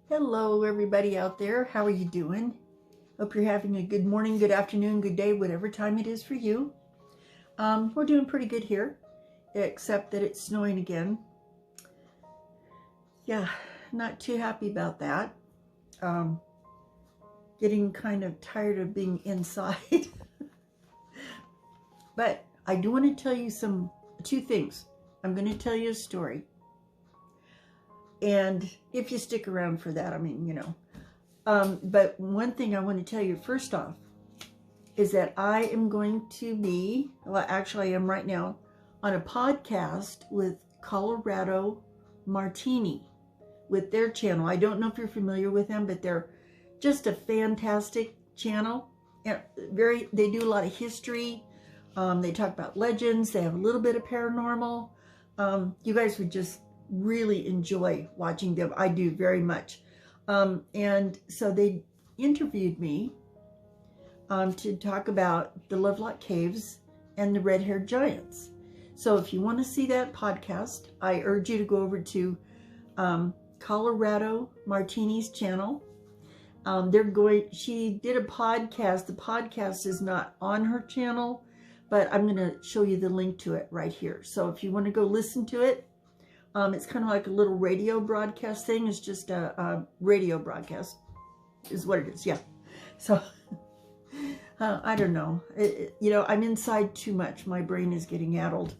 Hello, everybody out there. How are you doing? Hope you're having a good morning, good afternoon, good day, whatever time it is for you. We're doing pretty good here, except that it's snowing again. Yeah, not too happy about that. Getting kind of tired of being inside. But I do want to tell you two things. I'm going to tell you a story. And if you stick around for that, I mean, you know. But one thing I want to tell you first off is that I am going to be, well, actually I am right now, on a podcast with Colorado Martini with their channel. I don't know if you're familiar with them, but they're just a fantastic channel. And they do a lot of history. They talk about legends. They have a little bit of paranormal. You guys would just really enjoy watching them. I do very much. And so they interviewed me to talk about the Lovelock Caves and the red-haired giants. So if you want to see that podcast, I urge you to go over to Colorado Martini's channel. She did a podcast. The podcast is not on her channel, but I'm going to show you the link to it right here. So if you want to go listen to it, it's kind of like a little radio broadcast thing. It's just a radio broadcast is what it is. Yeah. So I don't know. You know, I'm inside too much. My brain is getting addled.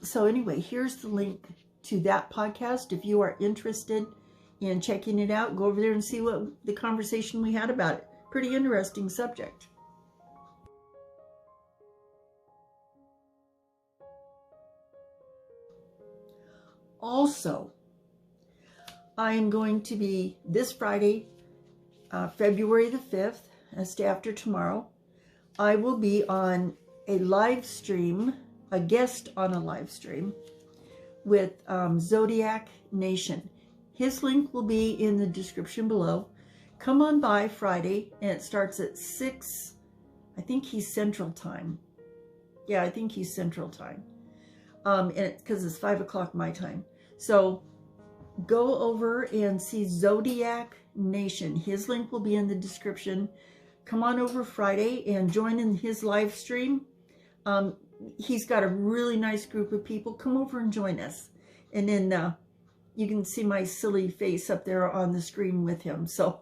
So anyway, here's the link to that podcast. If you are interested in checking it out, go over there and see what the conversation we had about it. Pretty interesting subject. Also, I am going to be this Friday, February the 5th, that's day after tomorrow. I will be on a live stream, a guest on a live stream with Zodiac Nation. His link will be in the description below. Come on by Friday, and it starts at 6. I think he's Central Time. Yeah, I think he's Central Time. And because it's 5 o'clock my time. So go over and see Zodiac Nation. His link will be in the description. Come on over Friday and join in his live stream. He's got a really nice group of people. Come over and join us. And then you can see my silly face up there on the screen with him. So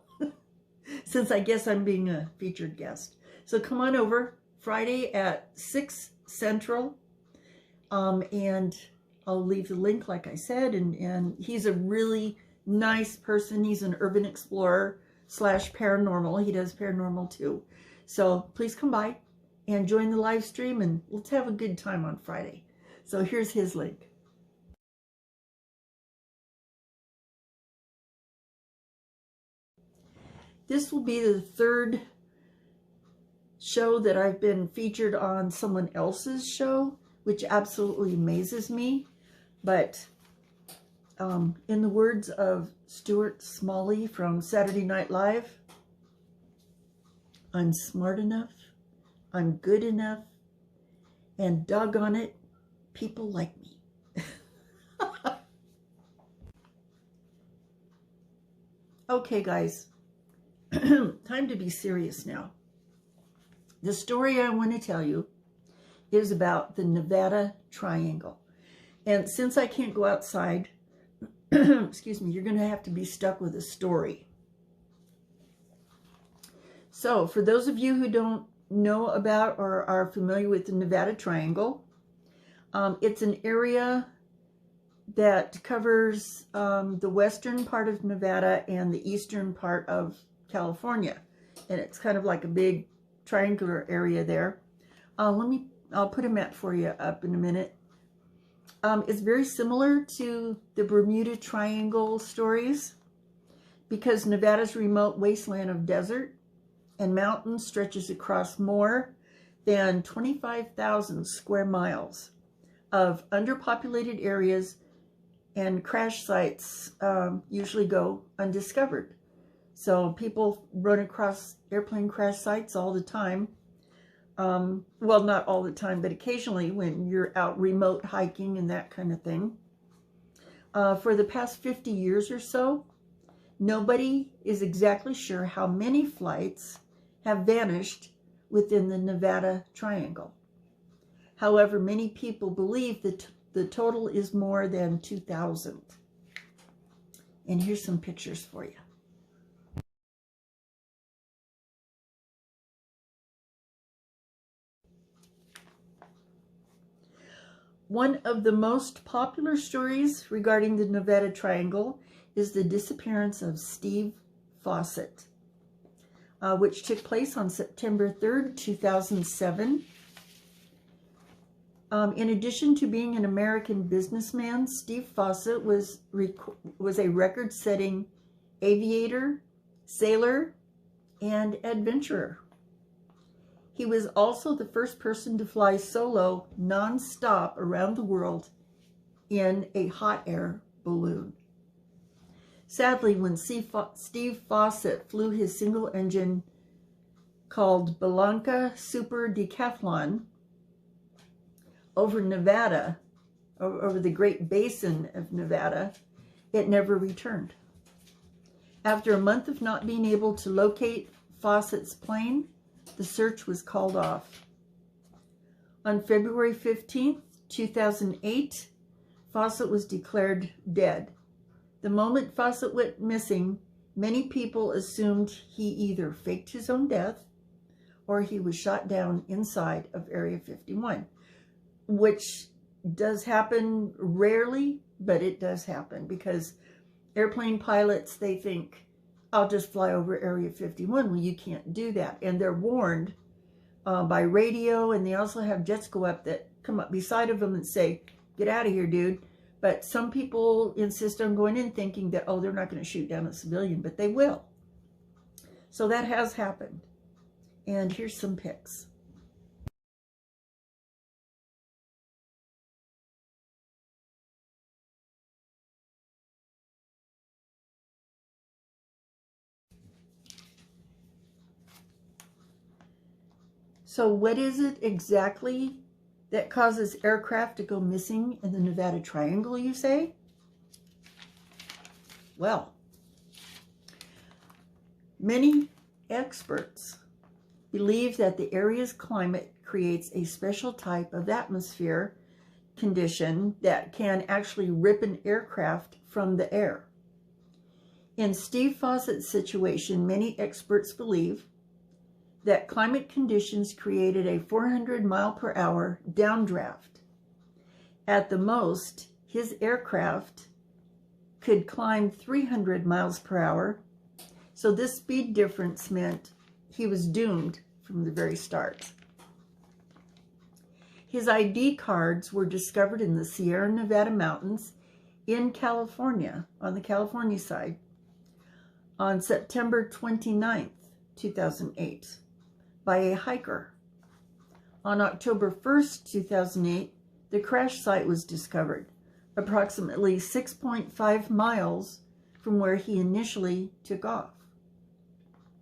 since I guess I'm being a featured guest. So come on over Friday at 6 Central. And I'll leave the link, like I said, and he's a really nice person. He's an urban explorer / paranormal. He does paranormal too. So please come by and join the live stream, and let's have a good time on Friday. So here's his link. This will be the third show that I've been featured on someone else's show, which absolutely amazes me. But in the words of Stuart Smalley from Saturday Night Live, I'm smart enough, I'm good enough, and doggone it, people like me. Okay, guys, time to be serious now. The story I want to tell you is about the Nevada Triangle. And since I can't go outside, excuse me, you're going to have to be stuck with a story. So for those of you who don't know about or are familiar with the Nevada Triangle, it's an area that covers the western part of Nevada and the eastern part of California. And it's kind of like a big triangular area there. I'll put a map for you up in a minute. It's very similar to the Bermuda Triangle stories because Nevada's remote wasteland of desert and mountains stretches across more than 25,000 square miles of underpopulated areas, and crash sites usually go undiscovered. So people run across airplane crash sites all the time. Well, not all the time, but occasionally when you're out remote hiking and that kind of thing. For the past 50 years or so, Nobody is exactly sure how many flights have vanished within the Nevada Triangle. However, many people believe that the total is more than 2,000. And here's some pictures for you. One of the most popular stories regarding the Nevada Triangle is the disappearance of Steve Fossett, which took place on September 3rd, 2007. In addition to being an American businessman, Steve Fossett was a record-setting aviator, sailor, and adventurer. He was also the first person to fly solo nonstop around the world in a hot air balloon. Sadly, when Steve Fossett flew his single-engine called Blanca Super Decathlon over Nevada, over the Great Basin of Nevada, it never returned. After a month of not being able to locate Fawcett's plane, the search was called off. On February 15th, 2008, Fawcett was declared dead. The moment Fawcett went missing, many people assumed he either faked his own death or he was shot down inside of Area 51, which does happen rarely, but it does happen because airplane pilots, they think, I'll just fly over Area 51. Well, you can't do that. And they're warned by radio, and they also have jets go up that come up beside of them and say, get out of here, dude. But some people insist on going in thinking that, oh, they're not going to shoot down a civilian, but they will. So that has happened. And here's some pics. So what is it exactly that causes aircraft to go missing in the Nevada Triangle, you say? Well, many experts believe that the area's climate creates a special type of atmosphere condition that can actually rip an aircraft from the air. In Steve Fossett's situation, many experts believe that climate conditions created a 400 mile per hour downdraft. At the most, his aircraft could climb 300 miles per hour. So this speed difference meant he was doomed from the very start. His ID cards were discovered in the Sierra Nevada mountains in California, on the California side, on September 29th, 2008. By a hiker. On October 1st, 2008, the crash site was discovered, approximately 6.5 miles from where he initially took off.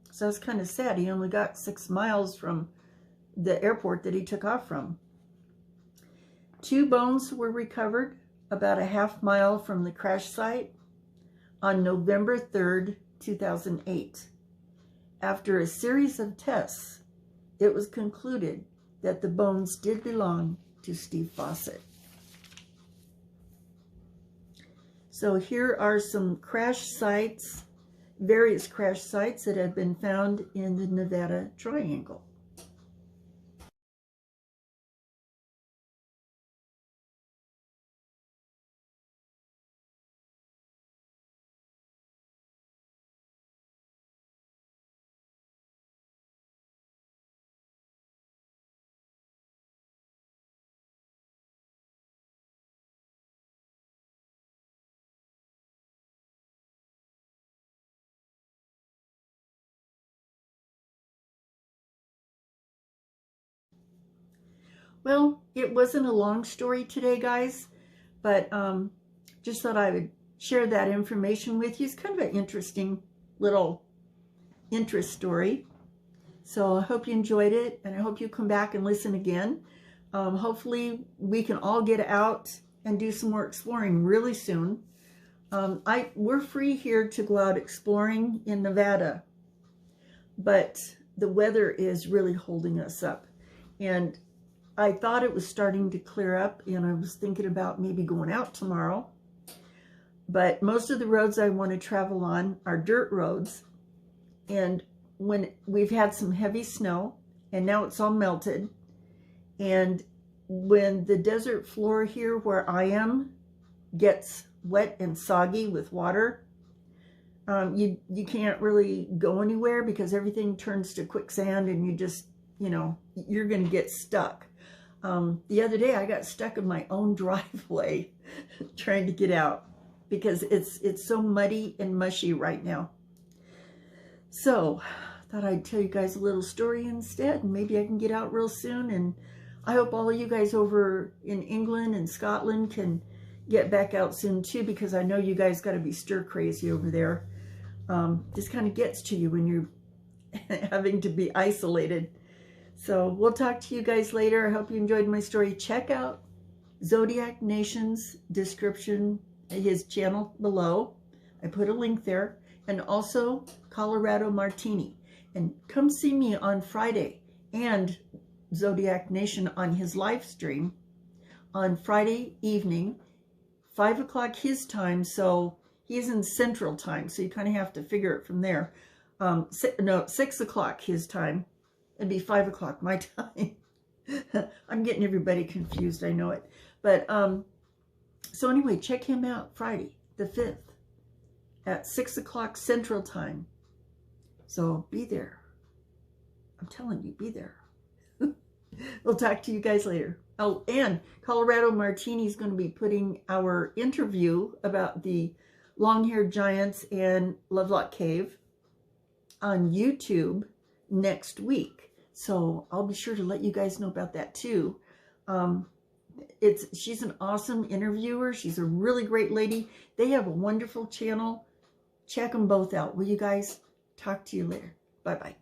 So it's kind of sad. He only got 6 miles from the airport that he took off from. 2 bones were recovered about a half mile from the crash site on November 3rd, 2008. After a series of tests, it was concluded that the bones did belong to Steve Fossett. So here are some crash sites, various crash sites that have been found in the Nevada Triangle. Well, it wasn't a long story today, guys, but just thought I would share that information with you. It's kind of an interesting little interest story. So I hope you enjoyed it, and I hope you come back and listen again. Hopefully we can all get out and do some more exploring really soon. We're free here to go out exploring in Nevada, but the weather is really holding us up. And I thought it was starting to clear up, and I was thinking about maybe going out tomorrow. But most of the roads I want to travel on are dirt roads. And when we've had some heavy snow, and now it's all melted. And when the desert floor here where I am gets wet and soggy with water, you can't really go anywhere because everything turns to quicksand, and you just, you're going to get stuck. The other day I got stuck in my own driveway trying to get out because it's so muddy and mushy right now. So I thought I'd tell you guys a little story instead, and maybe I can get out real soon. And I hope all of you guys over in England and Scotland can get back out soon too, because I know you guys got to be stir crazy over there. Just kind of gets to you when you're having to be isolated. So we'll talk to you guys later. I hope you enjoyed my story. Check out Zodiac Nation's description, his channel below. I put a link there. And also Colorado Martini. And come see me on Friday, and Zodiac Nation on his live stream on Friday evening, 5 o'clock his time. So he's in Central Time, so you kind of have to figure it from there. No, 6 o'clock his time. It'd be 5 o'clock my time. I'm getting everybody confused, I know it. But so anyway, check him out Friday the 5th at 6 o'clock Central Time. So be there. I'm telling you, be there. We'll talk to you guys later. Oh, and Colorado Martini is going to be putting our interview about the long-haired giants and Lovelock Cave on YouTube next week. So I'll be sure to let you guys know about that too. She's an awesome interviewer. She's a really great lady. They have a wonderful channel. Check them both out. Will you guys? Talk to you later. Bye-bye.